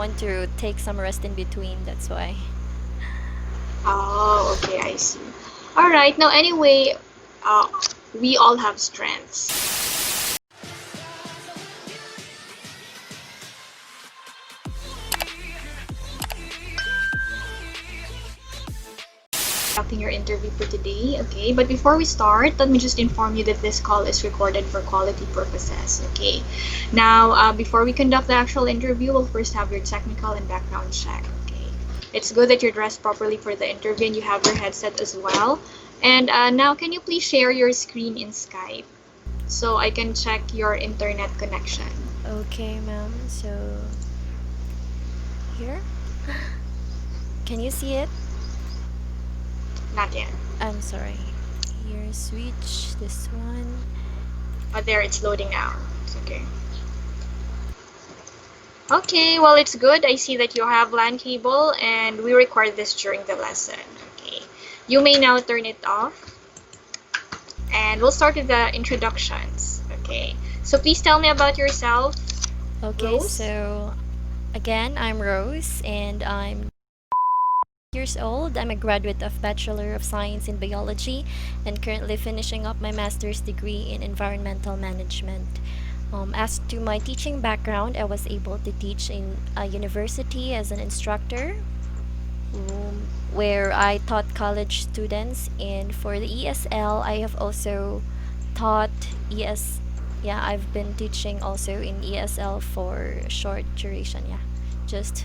want to take some rest in between. That's why. Oh, okay, I see. All right. Now, anyway, uh, we all have strengths. Conducting your interview for today, okay? But before we start, let me just inform you that this call is recorded for quality purposes, okay? Now, before we conduct the actual interview, we'll first have your technical and background check, okay? It's good that you're dressed properly for the interview and you have your headset as well. And now, can you please share your screen in Skype so I can check your internet connection? Okay, ma'am. So here, can you see it? Not yet. I'm sorry. Here, switch this one. Oh, there, it's loading now. It's okay. Okay, well, it's good. I see that you have LAN cable and we record this during the lesson. Okay, you may now turn it off and we'll start with the introductions. Okay, so please tell me about yourself, Okay, Rose. so again, I'm Rose and I'm years old. I'm a graduate of Bachelor of Science in Biology and currently finishing up my master's degree in environmental management. As to my teaching background, I was able to teach in a university as an instructor, where I taught college students, and for the ESL, I have also taught ES. Yeah, I've been teaching also in ESL for short duration. Yeah, just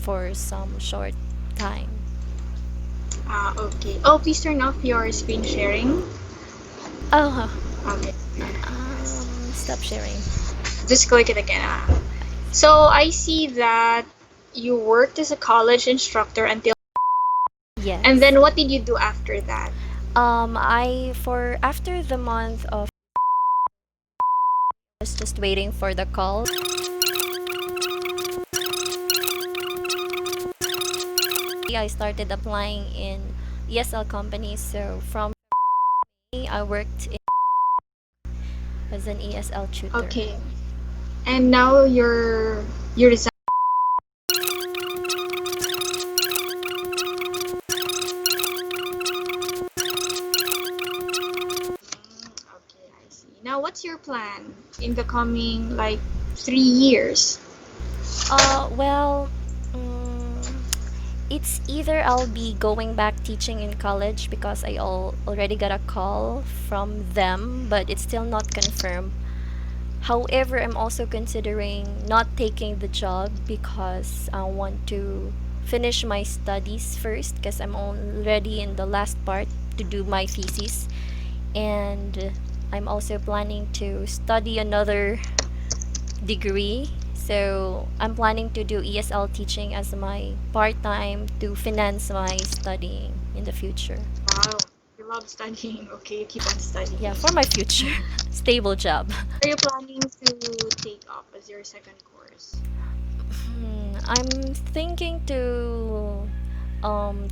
for some short time. Okay. Oh, please turn off your screen sharing. Oh, Okay. Yes. stop sharing. Just click it again. So I see that you worked as a college instructor until, and Yes. then what did you do after that? I for after the month of I was just waiting for the call. I started applying in ESL companies. So from I worked as an ESL tutor. Okay. And now you're resigning. Okay, I see. Now, what's your plan in the coming like 3 years? Well, mm, it's either I'll be going back teaching in college because already got a call from them, but it's still not confirmed. However, I'm also considering not taking the job because I want to finish my studies first because I'm already in the last part to do my thesis, and I'm also planning to study another degree. So I'm planning to do ESL teaching as my part-time to finance my studying in the future. Wow, you love studying. Okay, you keep on Yeah, studying. for my future stable job. Are you planning to take up as your second course? I'm thinking to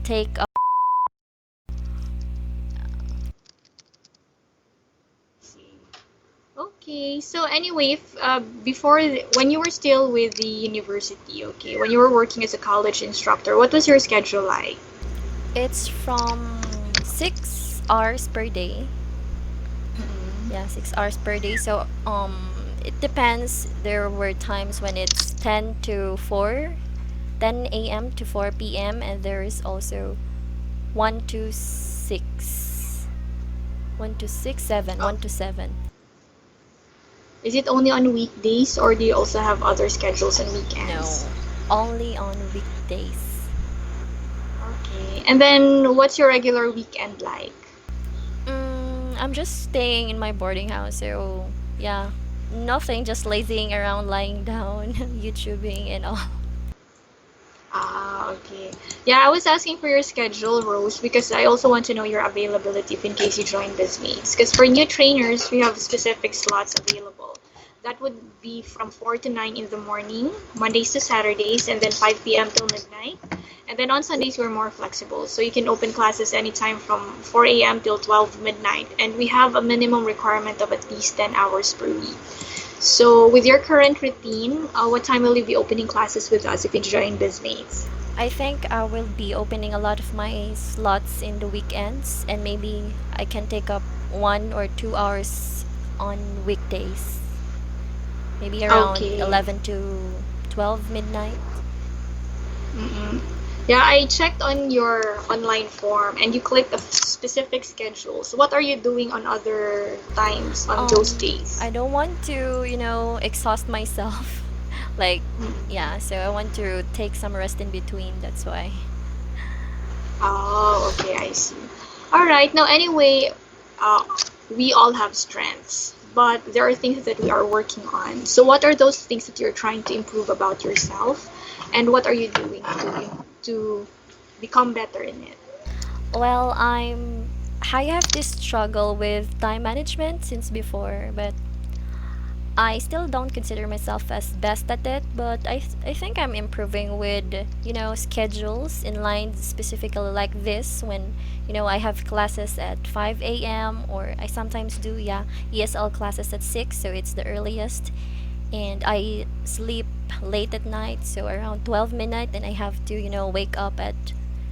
take up. See. Okay, so anyway, when you were still with the university, okay, when you were working as a college instructor, what was your schedule like? It's from 6 hours per day. Mm-hmm. Yeah, 6 hours per day. So it depends. There were times when it's 10 a.m. to 4 p.m., and there is also 1 to 6, 1 to 6, 7, Oh, 1 to 7. is it only on weekdays or do you also have other schedules on weekends? No, only on weekdays. Okay, and then what's your regular weekend like? I'm just staying in my boarding house, so yeah, nothing, just lazing around, lying down, YouTubing and all. Ah, okay. Yeah, I was asking for your schedule, Rose, because I also want to know your availability if in case you join Bizmates. Because for new trainers, we have specific slots available. That would be from 4 to 9 in the morning, Mondays to Saturdays, and then 5 p.m. till midnight. And then on Sundays, we're more flexible. So you can open classes anytime from 4 a.m. till 12 midnight. And we have a minimum requirement of at least 10 hours per week. So, with your current routine, what time will you be opening classes with us if you join Bizmates? I think I will be opening a lot of my slots in the weekends, and maybe I can take up 1 or 2 hours on weekdays. Maybe around Okay. 11 to 12 midnight. Mm-mm. Yeah, I checked on your online form and you clicked a specific schedule. So, what are you doing on other times on those days? I don't want to, exhaust myself. Like, yeah, so I want to take some rest in between. That's why. Oh, okay, I see. All right. Now, anyway, uh, we all have strengths, but there are things that we are working on. So, what are those things that you're trying to improve about yourself, and what are you doing to become better in it? Well, I have this struggle with time management since before, but I still don't consider myself as best at it, but I think I'm improving with, schedules in line specifically like this when, I have classes at 5 a.m. or I sometimes do, yeah, ESL classes at 6, so it's the earliest. And I sleep late at night, so around 12 midnight, and I have to, wake up at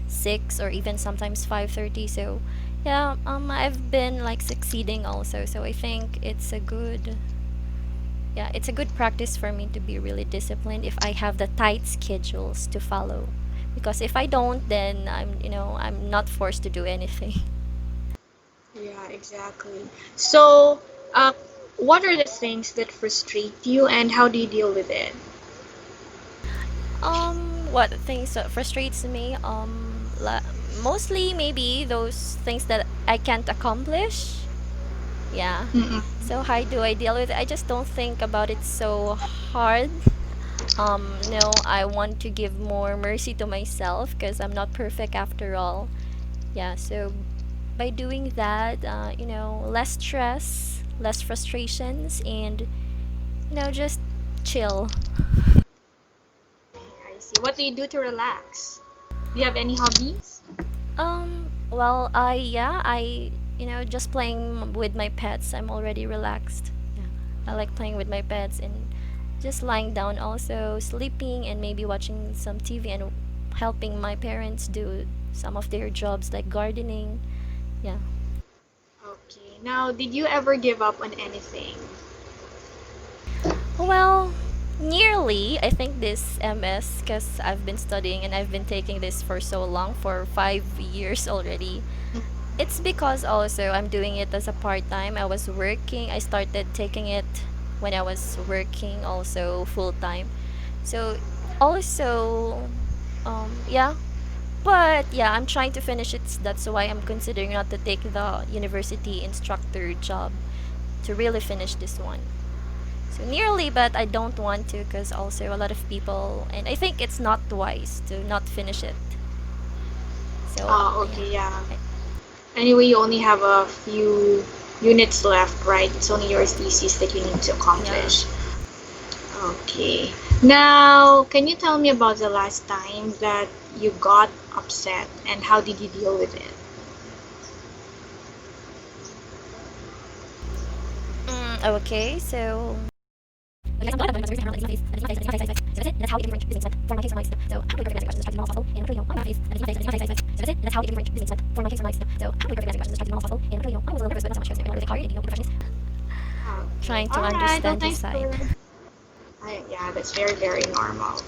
6 or even sometimes 5:30. So, yeah, I've been like succeeding also. So I think it's a good practice for me to be really disciplined if I have the tight schedules to follow. Because if I don't, then I'm not forced to do anything. Yeah, exactly. So, uh, what are the things that frustrate you, and how do you deal with it? What things that frustrates me? Mostly maybe those things that I can't accomplish. Yeah. Mm-mm. So how do I deal with it? I just don't think about it so hard. No, I want to give more mercy to myself because I'm not perfect after all. Yeah, so by doing that, less stress, less frustrations, and, just chill. I see. What do you do to relax? Do you have any hobbies? Well, just playing with my pets, I'm already relaxed. Yeah. I like playing with my pets and just lying down, also sleeping, and maybe watching some TV and helping my parents do some of their jobs like gardening. Yeah. Okay. Now, did you ever give up on anything? Well, nearly. I think this MS, because I've been studying and I've been taking this for so long, for 5 years already. It's because also I'm doing it as a part time. I was working. I started taking it when I was working also full time. So also, yeah. But yeah, I'm trying to finish it. That's why I'm considering not to take the university instructor job to really finish this one. So nearly, but I don't want to because also a lot of people, and I think it's not wise to not finish it. So yeah, Okay, yeah. Anyway, you only have a few units left, right? It's only your thesis that you need to yeah. accomplish. Okay. Now, can you tell me about the last time that you got upset and how did you deal with it? Okay, so that's how you get information for my case for my so I'm going to questions to possible and I'm on my face and that's how you get information for my case for my so I'm going to questions to possible and I was a little nervous but not so much because I really hard and questions Okay. trying to All right. Well, understand his thanks side. for. Yeah, that's very, very normal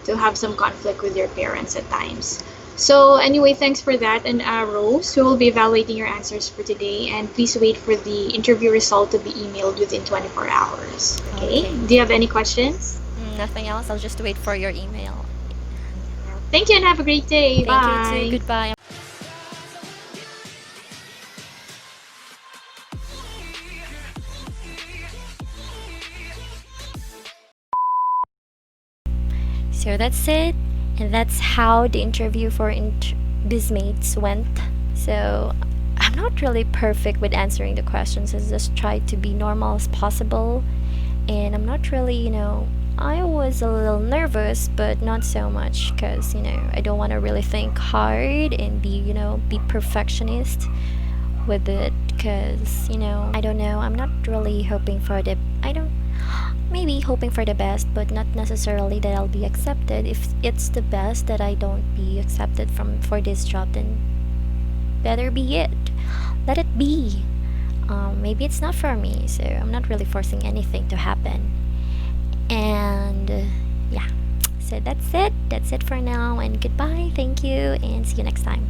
to have some conflict with your parents at times. So, anyway, thanks for that. And Rose, we will be evaluating your answers for today. And please wait for the interview result to be emailed within 24 hours. Okay? Okay. Do you have any questions? Nothing else. I'll just wait for your email. Thank you and have a great day. Thank you too. Bye. Goodbye. So that's it. And that's how the interview for Bizmates went. So I'm not really perfect with answering the questions. I just try to be normal as possible. And I'm not really, I was a little nervous, but not so much because, I don't want to really think hard and be perfectionist with it because, I don't know. I'm not really hoping for the, I don't, maybe hoping for the best, but not necessarily that I'll be accepted. If it's the best that I don't be accepted from for this job, then better be it. Let it be. Maybe it's not for me, so I'm not really forcing anything to happen. And yeah, so that's it. That's it for now, and goodbye. Thank you, and see you next time.